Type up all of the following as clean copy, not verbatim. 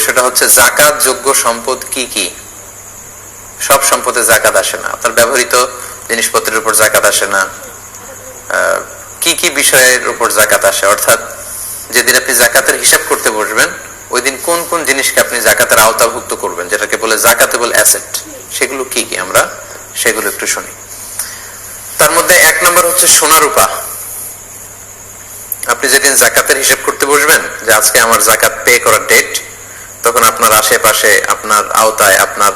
সেটা হচ্ছে যাকাত যোগ্য সম্পদ কি কি। সব সম্পদে যাকাত আসে না, আপনার ব্যবহৃত জিনিসপত্রের উপর যাকাত আসে না। কি কি বিষয়ের উপর যাকাত আসে, অর্থাৎ যেদিন আপনি যাকাতের হিসাব করতে বসবেন ওই দিন কোন কোন জিনিসকে আপনি যাকাতের আওতাভুক্ত করবেন, যেটাকে বলে যাকাতেবল অ্যাসেট, সেগুলো কি কি আমরা সেগুলো একটু শুনি। তার মধ্যে 1 নম্বর হচ্ছে সোনা রূপা। আপনি যেদিন যাকাতের হিসাব করতে বসবেন যে আজকে আমার যাকাত পে করার ডেট, তখন আপনার আশেপাশে, আপনার আওতায়, আপনার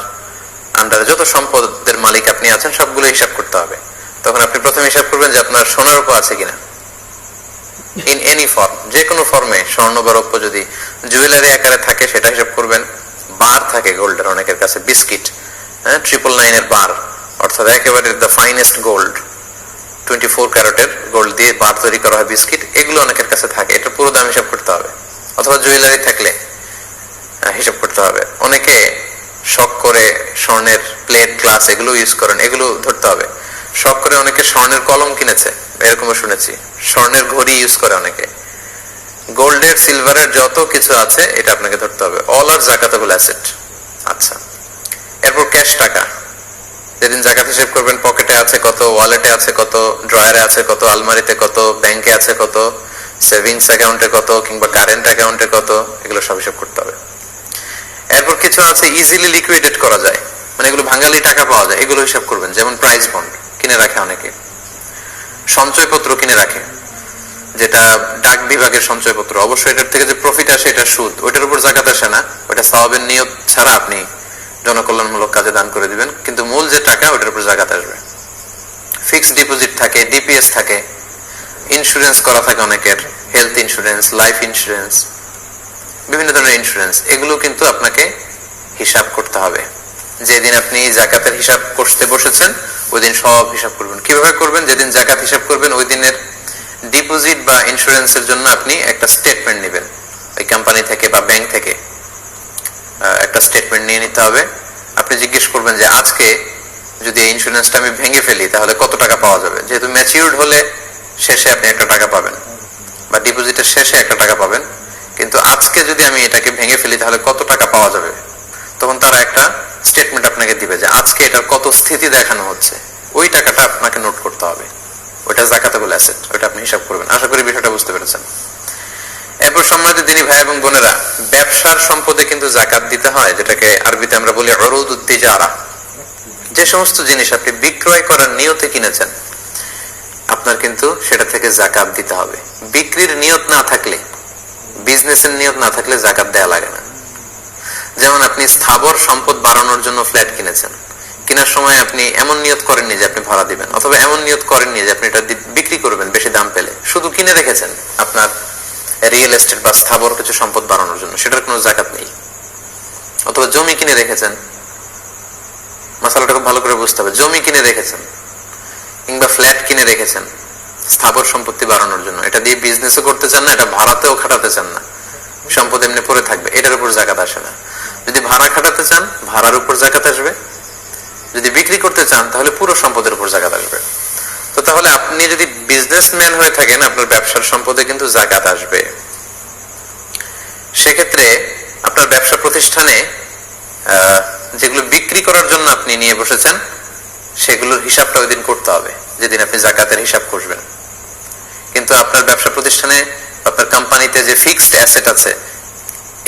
আন্ডারে যত সম্পদের মালিক আপনি আছেন সবগুলো হিসাব করতে হবে। তখন আপনি প্রথমে হিসাব করবেন যে আপনার সোনা রূপা আছে কিনা, ইন এনি ফর্ম, যে কোনো ফর্মে, স্বর্ণ বা রৌপ্য যদি জুয়েলারি আকারে থাকে সেটা হিসাব করবেন। বার থাকে গোল্ডের অনেকের কাছে, বিস্কিট, 999 এর বার, অর্থাৎ একেবারে দ্য ফাইনেস্ট গোল্ড, 24 ক্যারেটের গোল্ড দিয়ে বার তৈরি করা হয় বিস্কিট, এগুলো অনেকের কাছে থাকে, এটা পুরো দাম হিসাব করতে হবে। অথবা জুয়েলারি থাকলে হিসাব করতে হবে। অনেকে শখ করে স্বর্ণের প্লেট, গ্লাস এগুলো ইউজ করেন, এগুলো ধরতে হবে। শখ করে অনেকে স্বর্ণের কলম কিনেছে, এরকমও শুনেছি। স্বর্ণের ঘড়ি ইউজ করে অনেকে। গোল্ডের, সিলভারের যত কিছু আছে এটা আপনাকে ধরতে হবে, অল আর যাকাতেবল অ্যাসেট। আচ্ছা, এরপর ক্যাশ টাকা। যেদিন যাকাত হিসেব করবেন পকেটে আছে কত, ওয়ালেটে আছে কত, ড্রয়ারে আছে কত, আলমারিতে কত, ব্যাংকে আছে কত, সেভিংস অ্যাকাউন্টে কত, কিংবা কারেন্ট অ্যাকাউন্টে কত, এগুলো সব হিসাব করতে হবে। এরপর কিছু আছে ইজিলি লিকুইডেট করা যায়, মানে এগুলো ভাঙালি টাকা পাওয়া যায়, এগুলো হিসাব করবেন। যেমন প্রাইস বন্ড কিনে রাখে অনেকে, সঞ্চয়পত্র কিনে রাখে, যেটা ডাক বিভাগের সঞ্চয়পত্র। অবশ্যই এটার থেকে যে প্রফিট আসে এটা সুদ, ওইটার উপর যাকাত আসে না, ওইটা সওয়াবের নিয়ত ছাড়া আপনি জনকল্যাণমূলক কাজে দান করে দিবেন, কিন্তু মূল যে টাকা ওইটার উপর যাকাত আসবে। ফিক্সড ডিপোজিট থাকে, ডিপিএস থাকে, ইন্স্যুরেন্স করা থাকে অনেকের, হেলথ ইন্স্যুরেন্স, লাইফ ইন্স্যুরেন্স, বিভিন্ন ধরনের ইন্স্যুরেন্স, এগুলো কিন্তু আপনাকে হিসাব করতে হবে। যেদিন আপনি যাকাতের হিসাব করতে বসেছেন ওই দিন সব হিসাব করবেন। কিভাবে করবেন? যেদিন যাকাত হিসাব করবেন ওই দিনের ডিপোজিট বা ইন্স্যুরেন্সের জন্য আপনি একটা স্টেটমেন্ট নেবেন ওই কোম্পানি থেকে বা ব্যাংক থেকে, একটা স্টেটমেন্ট নিয়ে নিতে হবে। আপনি জিজ্ঞেস করবেন যে আজকে যদি এই ইন্স্যুরেন্সটা আমি ভেঙে ফেলি তাহলে কত টাকা পাওয়া যাবে। যেহেতু ম্যাচিউরড হলে শেষে আপনি একটা টাকা পাবেন, বা ডিপোজিটের শেষে একটা টাকা পাবেন, কিন্তু আজকে যদি আমি এটাকে ভেঙে ফেলি তাহলে কত টাকা পাওয়া যাবে, তখন তারা একটা স্টেটমেন্ট আপনাকে দিবে যে আজকে এটার কত স্থিতি দেখানো হচ্ছে, ওই টাকাটা আপনাকে নোট করতে হবে। ওইটা যাকাতেবল অ্যাসেট, ওইটা আপনি হিসাব করবেন। আশা করি বিষয়টা বুঝতে পেরেছেন। এরপর সম্মানিত দিনী ভাই এবং বোনেরা, ব্যবসার সম্পদে কিন্তু যাকাত দিতে হয়, যেটাকে আরবিতে আমরা বলি উরুদুত তিজারা। যে সমস্ত জিনিস আপনি বিক্রয় করার নিয়তে কিনেছেন আপনার কিন্তু সেটা থেকে যাকাত দিতে হবে। বিক্রির নিয়ত না থাকলে, বিজনেসের নিয়ত না থাকলে যাকাত দেয়া লাগে না। যেমন আপনি স্থাবর সম্পদ বাড়ানোর জন্য ফ্ল্যাট কিনেছেন, কেনার সময় আপনি এমন নিয়ত করেননি যে আপনি ভাড়া দিবেন, অথবা এমন নিয়ত করেননি যে আপনি এটা বিক্রি করবেন বেশি দাম পেলে, শুধু কিনে রেখেছেন আপনার রিয়েল এস্টেট বা স্থাবর কিছু সম্পদ বাড়ানোর জন্য, সেটার কোনো যাকাত নেই। অথবা জমি কিনে রেখেছেন, মশালাটা খুব ভালো করে বুঝতে হবে। জমি কিনে রেখেছেন কিংবা ফ্ল্যাট কিনে রেখেছেন স্থাবর সম্পত্তি বাড়ানোর জন্য, এটা দিয়ে বিজনেসও করতে চান না, এটা ভাড়াতেও খাটাতে চান না, সম্পদ এমনি পড়ে থাকবে, এটার উপর যাকাত আসে না। যদি ভাড়া খাটাতে চান ভাড়ার উপর যাকাত আসবে, যদি বিক্রি করতে চান তাহলে পুরো সম্পদের উপর যাকাত আসবে। তো তাহলে আপনি যদি বিজনেসম্যান হয়ে থাকেন আপনার ব্যবসার সম্পদে কিন্তু যাকাত আসবে। সেক্ষেত্রে আপনার ব্যবসা প্রতিষ্ঠানে যেগুলো বিক্রি করার জন্য আপনি নিয়ে বসেছেন সেগুলোর হিসাবটা ওই দিন করতে হবে যেদিন আপনি যাকাতের হিসাব করবেন। কিন্তু আপনার ব্যবসা প্রতিষ্ঠানে, আপনার কোম্পানিতে যে ফিক্সড অ্যাসেট আছে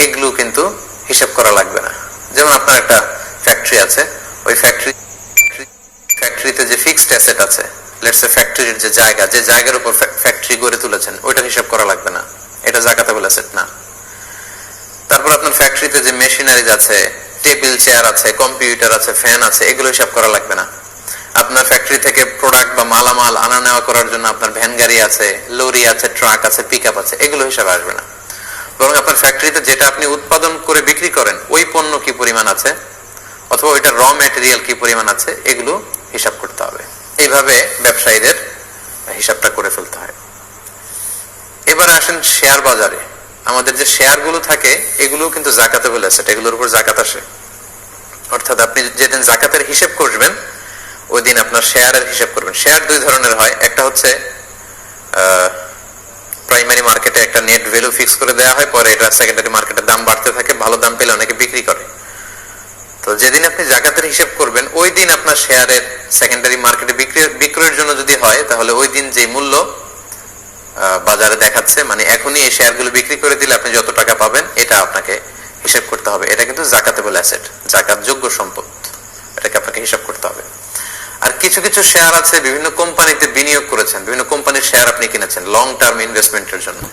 এগুলো কিন্তু হিসাব করা লাগবে না। যেমন আপনার একটা ফ্যাক্টরি আছে, ওই ফ্যাক্টরিতে যে ফিক্সড অ্যাসেট আছে, লেটস সে ফ্যাক্টরির যে জায়গা, যে জায়গার উপর ফ্যাক্টরি গড়ে তুলেছেন ওইটার হিসাব করা লাগবে না, এটা যাকাতেবল অ্যাসেট না। তারপর আপনার ফ্যাক্টরিতে যে মেশিনারিজ আছে, টেবিল চেয়ার আছে, কম্পিউটার আছে, ফ্যান আছে, এগুলো হিসাব করা লাগবে না। আপনার ফ্যাক্টরি থেকে প্রোডাক্ট বা মালামাল আনা নেওয়া করার জন্য আপনার ভ্যান গাড়ি আছে, লরি আছে, ট্রাক আছে, পিকআপ আছে, এগুলো হিসাবে আসবে না। বরং আপনার ফ্যাক্টরিতে যেটা আপনি উৎপাদন করে বিক্রি করেন ওই পণ্য কি পরিমাণ আছে, অথবা ওইটার র ম্যাটেরিয়াল কি পরিমাণ আছে, এগুলো হিসাব করতে হবে। এইভাবে ব্যবসায়ীদের হিসাবটা করে ফেলতে হয়। এবারে আসেন শেয়ার বাজারে। আমাদের যে শেয়ার গুলো থাকে এগুলো কিন্তু যাকাতেবল অ্যাসেট, এগুলোর উপর যাকাত আসে। অর্থাৎ আপনি যেদিন যাকাতের হিসাব করবেন ওই দিন আপনার শেয়ারের হিসাব করবেন। শেয়ার দুই ধরনের হয়, একটা হচ্ছে প্রাইমারি মার্কেটে মার্কেটে একটা নেট ভ্যালু ফিক্স করে দেওয়া হয়, পরে এটা সেকেন্ডারি মার্কেটে দাম বাড়তে থাকে, ভালো দাম পেলে অনেকে বিক্রি করে। তো যেদিন আপনি জাকাতের হিসাব করবেন ওই দিন আপনার শেয়ারের সেকেন্ডারি মার্কেটে বিক্রয়ের জন্য যদি হয়, তাহলে ওই দিন যে মূল্য বাজারে দেখাচ্ছে, মানে এখনই এই শেয়ারগুলো বিক্রি করে দিলে আপনি যত টাকা পাবেন এটা আপনাকে হিসাব করতে হবে। এটা কিন্তু জাকাতেবল অ্যাসেট, জাকাতযোগ্য সম্পদ, এটাকে আপনাকে হিসাব করতে হবে। আর কিছু কিছু শেয়ার আছে বিভিন্ন কোম্পানিতে বিনিয়োগ করেছেন, বিভিন্ন কোম্পানির শেয়ার আপনি কিনেছেন লং টার্ম ইনভেস্টমেন্টের জন্য,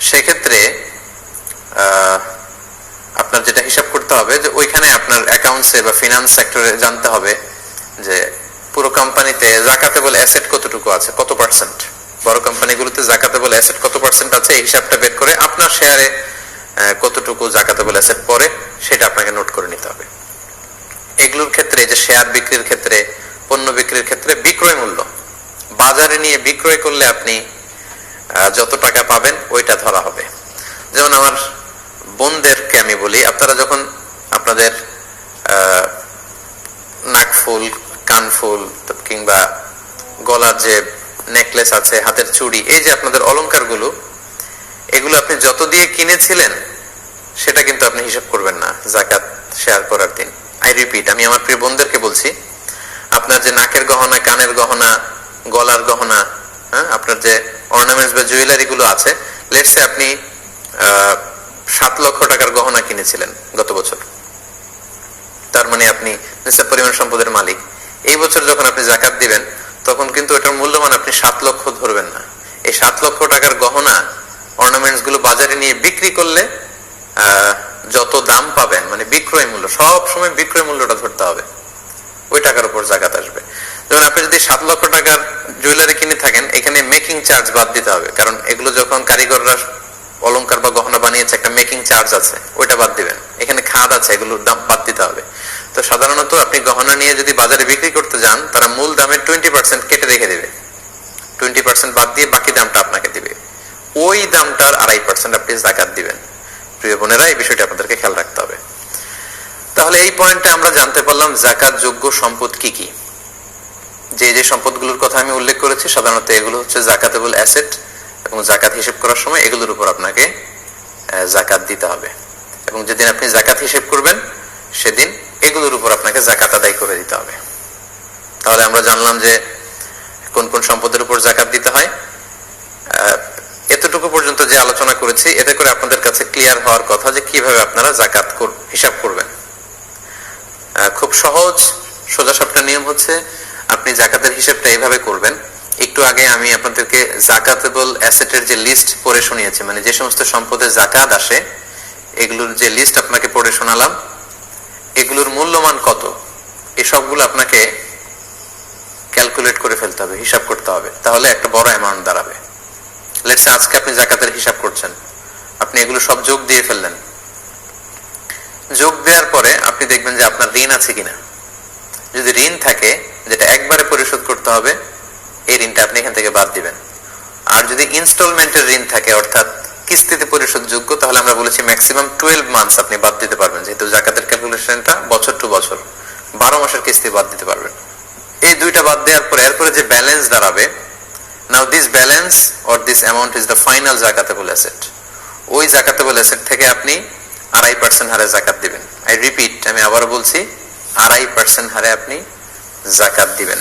সেক্ষেত্রে আপনার যেটা হিসাব করতে হবে যে ওইখানে আপনার অ্যাকাউন্টসে বা ফিনান্স সেক্টরে জানতে হবে যে পুরো কোম্পানিতে জাকাতেবল অ্যাসেট কতটুকু আছে, কত পার্সেন্ট। বড় কোম্পানিগুলোতে জাকাতেবল অ্যাসেট কত পার্সেন্ট আছে এই হিসাবটা বের করে আপনার শেয়ারে কতটুকু জাকাতেবল অ্যাসেট পড়ে সেটা আপনাকে নোট করে নিতে হবে। এগুলোর ক্ষেত্রে যে শেয়ার বিক্রির ক্ষেত্রে, পণ্য বিক্রির ক্ষেত্রে বিক্রয় মূল্য বাজারে নিয়ে বিক্রয় করলে আপনি যত টাকা পাবেন ওইটা ধরা হবে। যেমন আমার বোনদেরকে আমি বলি, আপনারা যখন আপনাদের নাকফুল, কানফুল কিংবা গলার যে নেকলেস আছে, হাতের চুড়ি, এই যে আপনাদের অলংকারগুলো, এগুলো আপনি যত দিয়ে কিনেছিলেন সেটা কিন্তু আপনি হিসাব করবেন না জাকাত শেয়ার করার দিন। আই রিপিট, আমি আমার প্রিয় বোনদেরকে বলছি, আপনার যে নাকের গহনা, কানের গহনা, গলার গহনা, আপনার যে অর্নামেন্টস বা জুয়েলারি গুলো আছে, লেটস সে আপনি 7 লক্ষ টাকার গহনা কিনেছিলেন গত বছর, তার মানে আপনি নিসাব পরিমাণ সম্পদের মালিক। এই বছর যখন আপনি জাকাত দিবেন তখন কিন্তু এটার মূল্যমান আপনি 7 লক্ষ ধরবেন না। এই 7 লক্ষ টাকার গহনা, অর্নামেন্টস গুলো বাজারে নিয়ে বিক্রি করলে যত দাম পাবেন, মানে বিক্রয় মূল্য, সব সময় বিক্রয় মূল্যটা ধরতে হবে, ওই টাকার উপর জাকাত আসবে। যেমন আপনি যদি 7 লক্ষ টাকার জুয়েলারি কিনে থাকেন, এখানে মেকিং চার্জ বাদ দিতে হবে, কারণ এগুলো যখন কারিগররা অলংকার বা গহনা বানিয়েছে একটা মেকিং চার্জ আছে, ওইটা বাদ দিবেন। এখানে খাদ আছে, এগুলোর দাম বাদ দিতে হবে। তো সাধারণত আপনি গহনা নিয়ে যদি বাজারে বিক্রি করতে যান, তারা মূল দামের 20% কেটে রেখে দেবে, 20% বাদ দিয়ে বাকি দামটা আপনাকে দিবে। ওই দামটার 2.5% আপনি জাকাত দিবেন। প্রিয় বোনেরা, এই বিষয়টা আপনাদেরকে খেয়াল রাখতে হবে। তাহলে এই পয়েন্টে আমরা জানতে পারলাম জাকাত যোগ্য সম্পদ কি কি। যে যে সম্পদগুলোর কথা আমি উল্লেখ করেছি সাধারণত এগুলো হচ্ছে জাকাতেবল অ্যাসেট, এবং জাকাত হিসেব করার সময় এগুলোর উপর আপনাকে জাকাত দিতে হবে। এবং যেদিন আপনি জাকাত হিসেব করবেন সেদিন এগুলোর উপর আপনাকে জাকাত আদায় করে দিতে হবে। তাহলে আমরা জানলাম যে কোন কোন সম্পদের উপর জাকাত দিতে হয়। এতটুকু পর্যন্ত যে আলোচনা করেছি, এতে করে আপনাদের কাছে ক্লিয়ার হওয়ার কথা যে কিভাবে আপনারা জাকাত হিসাব করবেন। খুব সহজ সোজাসাপটা নিয়ম হচ্ছে, আপনি জাকাতের হিসাবটা এইভাবে করবেন। একটু আগে আমি আপনাদেরকে জাকাতেবল অ্যাসেটের যে লিস্ট পড়ে শুনিয়েছি, মানে যে সমস্ত সম্পদের জাকাত আসে এগুলোর যে লিস্ট আপনাকে পড়ে শোনালাম, এগুলোর মূল্যমান কত, এই সবগুলো আপনাকে ক্যালকুলেট করে ফেলতে হবে, হিসাব করতে হবে, তাহলে একটা বড় অ্যামাউন্ট দাঁড়াবে। লেটস সে আজকে আপনি জাকাতের হিসাব করছেন, আপনি এগুলো সব যোগ দিয়ে ফেললেন। যোগ দেওয়ার পরে আপনি দেখবেন যে আপনার ঋণ আছে কিনা। যদি ঋণ থাকে যেটা একবারে পরিশোধ করতে হবে, এই ঋণটা আপনি এখান থেকে বাদ দিবেন। আর যদি ইনস্টলমেন্টের ঋণ থাকে, অর্থাৎ কিস্তিতে পরিশোধ যোগ্য, তাহলে আমরা বলেছি ম্যাক্সিমাম 12 মান্থস আপনি বাদ দিতে পারবেন, যেহেতু জাকাতের ক্যালকুলেশনটা বছর টু বছর, 12 মাসের কিস্তি বাদ দিতে পারবেন। এই দুইটা বাদ দেওয়ার পরে এরপরে যে ব্যালেন্স দাঁড়াবে, now this balance or this amount is the final zakatable asset. ওই জাকাতেবল অ্যাসেট থেকে আপনি 2.5% হারে জাকাত দিবেন। আই রিপিট, আমি আবারও বলছি, 2.5% হারে আপনি জাকাত দিবেন।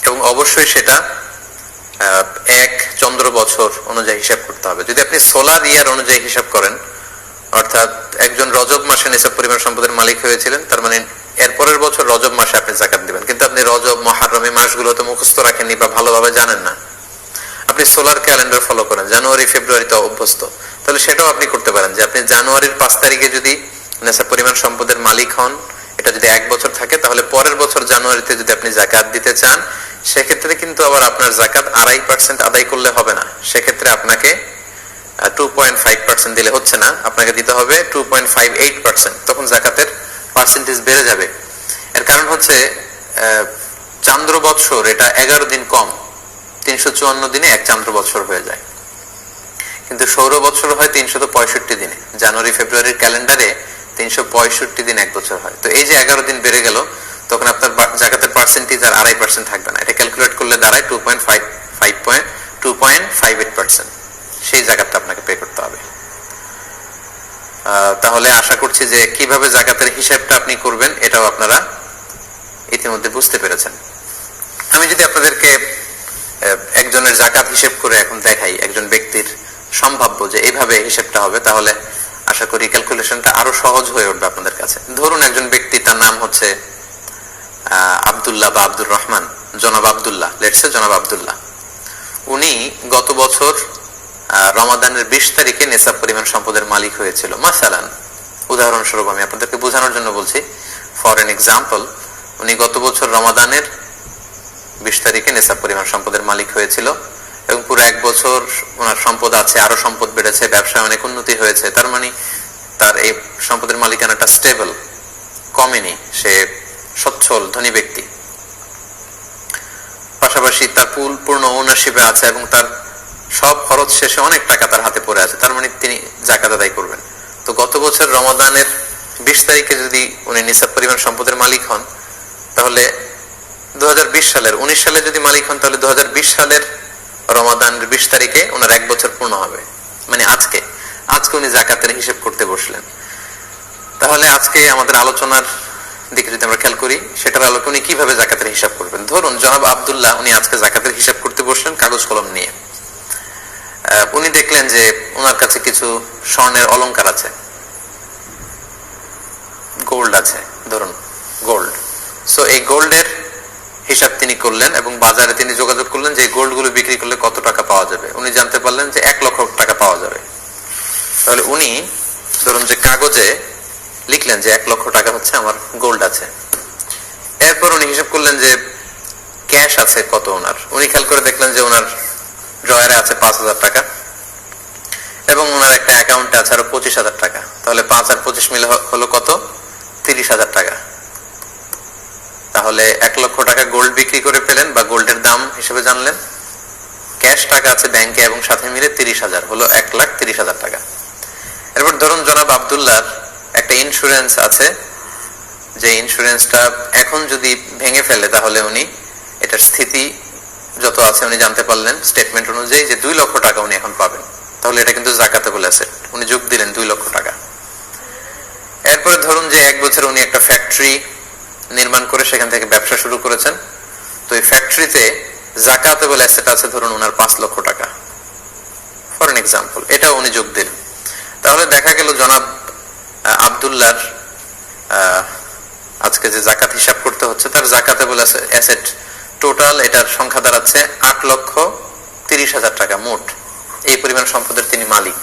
এবং অবশ্যই সেটা 1 চন্দ্র বছর অনুযায়ী হিসাব করতে হবে। যদি আপনি সোলার ইয়ার অনুযায়ী হিসাব করেন, অর্থাৎ একজন রজব মাসে নিসাব পরিমাণ সম্পদের মালিক হয়েছিলেন, তার মানে এরপরের বছর রজব মাসে আপনি জাকাত দিবেন। কিন্তু আপনি রজব, মুহররম এই মাসগুলো তো মুখস্থ রাখেননি বা ভালোভাবে জানেন না, আপনি সোলার ক্যালেন্ডার ফলো করেন, জানুয়ারি ফেব্রুয়ারিতে অভ্যস্ত, তাহলে সেটাও আপনি করতে পারেন যে আপনি জানুয়ারির 5 তারিখে যদি নিসাব পরিমাণ সম্পদের মালিক হন, এটা যদি 1 বছর থাকে, তাহলে পরের বছর জানুয়ারিতে যদি আপনি জাকাত দিতে চান, সেক্ষেত্রে কিন্তু আবার আপনার জাকাত 2.5% আদায় করলে হবে না। সেক্ষেত্রে আপনাকে 2.5% দিলে হচ্ছে না, আপনাকে দিতে হবে 2.58%। তখন জাকাতের পার্সেন্টেজ বেড়ে যাবে। এর কারণ হচ্ছে চান্দ্র বৎসর এটা 11 দিন কম, 354 দিনে 1 চান্দ্র বৎসর হয়ে যায়। কিন্তু সৌর বৎসর হয় 365 দিনে। জানুয়ারি ফেব্রুয়ারির ক্যালেন্ডারে 365 দিন 1 বছর হয়। তো এই যে 11 দিন বেড়ে গেল, তখন আপনার জাকাতের পার্সেন্টেজ আর 2.5% থাকবে না। এটা ক্যালকুলেট করলে দাঁড়ায় 2.58%। সেই জাকাতটা আপনাকে পে করতে হবে। তাহলে আশা করছি যে কিভাবে জাকাতের হিসাবটা আপনি করবেন এটাও আপনারা ইতিমধ্যে বুঝতে পেরেছেন। আমি যদি আপনাদেরকে একজনের জাকাত হিসেব করে এখন দেখাই, একজন ব্যক্তির সম্ভাব্য যে এইভাবে হিসেবটা হবে, তাহলে আশা করি ক্যালকুলেশনটা আরো সহজ হয়ে উঠবে আপনাদের কাছে। ধরুন একজন ব্যক্তি, তার নাম হচ্ছে আব্দুল্লাহ বা আব্দুর রহমান, জনাব আব্দুল্লাহ, লেটসে জনাব আব্দুল্লাহ। উনি গত বছর রমাদানের 20 তারিখে নিসাব পরিমাণ সম্পদের মালিক হয়েছিল। মাসালান, উদাহরণস্বরূপ আমি আপনাদেরকে বোঝানোর জন্য বলছি, ফর এন এক্সাম্পল, উনি গত বছর রমাদানের 20 তারিখে নিসাব পরিমাণ সম্পদের মালিক হয়েছিল এবং পুরো 1 বছর ওনার সম্পদ আছে, আরো সম্পদ বেড়েছে, ব্যবসায় অনেক উন্নতি হয়েছে। তার মানে তার এই সম্পদের মালিকানাটা স্টেবল, কমেনি, সে সচ্ছল ধনী ব্যক্তি। পাশাপাশি তার পূর্ণ ওনারশিপে আছে এবং তার সব খরচ শেষে অনেক টাকা তার হাতে পড়ে আছে, তার মানে তিনি জাকাত আদায় করবেন। তো গত বছর রমাদানের 20 তারিখে যদি উনি নিসাব পরিমাণ সম্পদের মালিক হন, তাহলে 2020 সালের 19 সালে যদি মালিক হন, তাহলে 2020 সালের রমাদানের 20 তারিখে ওনার 1 বছর পূর্ণ হবে। মানে আজকে উনি জাকাতের হিসেব করতে বসলেন। তাহলে আজকে আমাদের আলোচনার দিকে যদি আমরা খেয়াল করি, সেটার আলোকে উনি কিভাবে জাকাতের হিসাব করবেন। ধরুন জনাব আব্দুল্লাহ উনি আজকে জাকাতের হিসাব করতে বসলেন কাগজ কলম নিয়ে। উনি দেখলেন যে ওনার কাছে কিছু স্বর্ণের অলংকার আছে, গোল্ড আছে, ধরুন গোল্ড। সো এই গোল্ডের হিসাব তিনি করলেন এবং বাজারে তিনি যোগাযোগ করলেন যে গোল্ড গুলো বিক্রি করলে কত টাকা পাওয়া যাবে। উনি জানতে পারলেন যে 1 লক্ষ টাকা পাওয়া যাবে। তাহলে উনি ধরুন যে কাগজে লিখলেন যে 1 লক্ষ টাকা হচ্ছে আমার গোল্ড আছে। এরপর উনি হিসাব করলেন যে ক্যাশ আছে কত ওনার। উনি খেয়াল করে দেখলেন যে ওনার ড্রয়ারে আছে 5,000 টাকা এবং ওনার একটা অ্যাকাউন্টে আছে আরো 25,000 টাকা। তাহলে 5 আর 25 মিলে হলো কত? 30,000 টাকা। তাহলে 1 লক্ষ টাকা গোল্ড বিক্রি করে ফেলেন বা গোল্ডের দাম হিসেবে জানলেন, ক্যাশ টাকা আছে ব্যাংকে এবং সাথে মিলে 30,000, হলো 1,30,000 টাকা। এরপর ধরুন জনাব আব্দুল্লাহর একটা ইন্স্যুরেন্স আছে, যে ইন্স্যুরেন্সটা এখন যদি ভেঙে ফেলে তাহলে উনি এটার স্থিতি যত আছে উনি জানতে পারলেন স্টেটমেন্ট অনুযায়ী যে 2 লক্ষ টাকা উনি এখন পাবেন। তাহলে এটা কিন্তু জাকাতেবল অ্যাসেট, উনি যোগ দিলেন 2 লক্ষ টাকা। এরপরে ধরুন যে 1 বছর উনি একটা ফ্যাক্টরি নির্মাণ করে সেখান থেকে ব্যবসা শুরু করেছেন। তো এই ফ্যাক্টরিতে জাকাতেবল অ্যাসেট আছে ধরুন ওনার 5 লক্ষ টাকা, ফর এন এক্সাম্পল, এটাও উনি যোগ দিলেন। তাহলে দেখা গেল জনাব আব্দুল্লাহর আজকে যে জাকাত হিসাব করতে হচ্ছে, তার জাকাতেবল অ্যাসেট টোটাল এটার সংখ্যা দাঁড়াচ্ছে 8,30,000 টাকা মোট। এই পরিমাণ সম্পদের তিনি মালিক,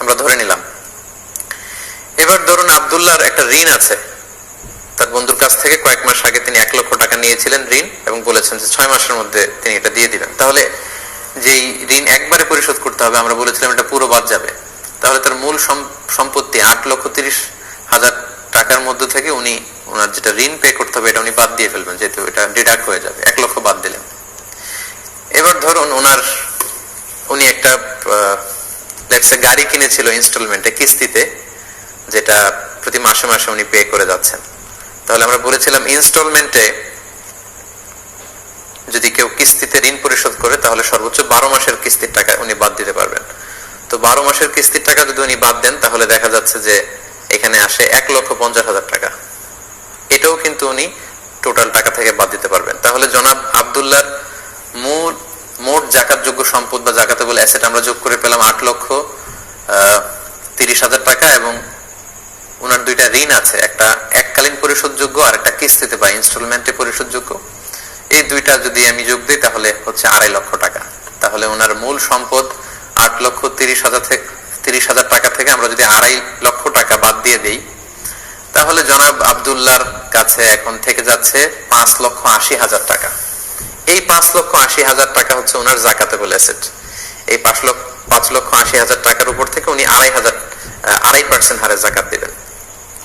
আমরা ধরে নিলাম। এবার ধরুন আব্দুল্লাহর একটা ঋণ আছে, তার বন্ধুর কাছ থেকে কয়েক মাস আগে তিনি 1 লক্ষ টাকা নিয়েছিলেন ঋণ এবং বলেছেন যে 6 মাসের মধ্যে তিনি এটা দিয়ে দিবেন। তাহলে যেই ঋণ একবারে পরিশোধ করতে হবে, আমরা বলেছিলাম এটা পুরো বাদ যাবে। তাহলে তার মূল সম্পত্তি 8,30,000 টাকার মধ্যে থেকে উনি ওনার যেটা ঋণ পে করতে হবে এটা উনি বাদ দিয়ে ফেলবেন, যেহেতু এটা ডিডাক্ট হয়ে যাবে, 1 লক্ষ বাদ দিলেন। এবার ধরুন উনি একটা লেটস সে গাড়ি কিনেছিল ইনস্টলমেন্টে, কিস্তিতে, যেটা প্রতি মাসে মাসে উনি পে করে যাচ্ছেন। তাহলে আমরা বলেছিলাম ইনস্টলমেন্টে যদি কেউ কিস্তিতে ঋণ পরিশোধ করে তাহলে সর্বোচ্চ 12 মাসের কিস্তির টাকা উনি বাদ দিতে পারবেন। তো 12 মাসের কিস্তির টাকা যদি উনি বাদ দেন তাহলে দেখা যাচ্ছে যে এখানে আসে 1,50,000 টাকা। এটাও কিন্তু উনি টোটাল টাকা থেকে বাদ দিতে পারবেন। তাহলে জনাব আব্দুল্লাহর মোট জাকাতযোগ্য সম্পদ বা জাকাতেবল অ্যাসেট আমরা যোগ করে পেলাম 8,30,000 টাকা এবং ওনার 2টা ঋণ আছে, একটা এককালীন পরিশোধযোগ্য আর একটা কিস্তিতে বা ইনস্টলমেন্টে পরিশোধযোগ্য। এই 2টা যদি আমি যোগ দিই তাহলে হচ্ছে 2.5 লক্ষ টাকা। তাহলে ওনার মূল সম্পদ 8,30,000 টাকা থেকে আমরা যদি 2.5 লক্ষ টাকা বাদ দিয়ে দিই তাহলে জনাব আব্দুল্লাহর কাছে এখন থেকে যাচ্ছে 5,80,000 টাকা। এই 5,80,000 টাকা হচ্ছে ওনার জাকাতেবল অ্যাসেট। এই 5,80,000 টাকার উপর থেকে উনি 2.5% হারে জাকাত দিবেন।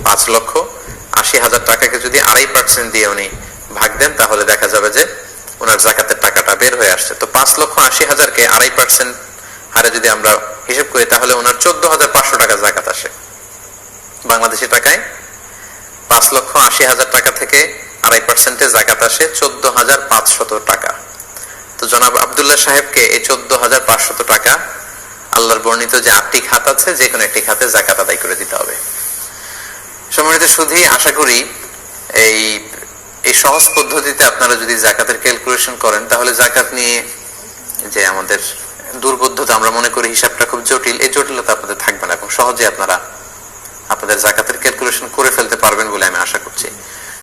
5,80,000 টাকাকে যদি 2.5% দিয়ে উনি ভাগ দেন তাহলে দেখা যাবে যে ওনার জাকাতের টাকাটা বের হয়ে আসছে। তো 5,80,000কে 2.5% হারে যদি আমরা হিসেব করি তাহলে ওনার 14,500 টাকা জাকাত আসে। বাংলাদেশি টাকায় 5,80,000 টাকা থেকে 2.5% জাকাত আসে 14,500 টাকা। তো জনাব আব্দুল্লাহ সাহেবকে এই 14,500 টাকা আল্লাহর বর্ণিত যে 8টি খাত আছে, যে কোনো একটি খাতে যাকাত আদায় করে দিতে হবে। সম্মানিত সুধী, আশা করি এই সহজ পদ্ধতিতে আপনারা যদি যাকাতের ক্যালকুলেশন করেন, তাহলে যাকাত নিয়ে যে আমাদের দুর্বোধ্যতা, আমরা মনে করি হিসাবটা খুব জটিল, এই জটিলতা আপনাদের থাকবে না এবং সহজে আপনারা আপনাদের যাকাতের ক্যালকুলেশন করে ফেলতে পারবেন বলে আমি আশা করছি।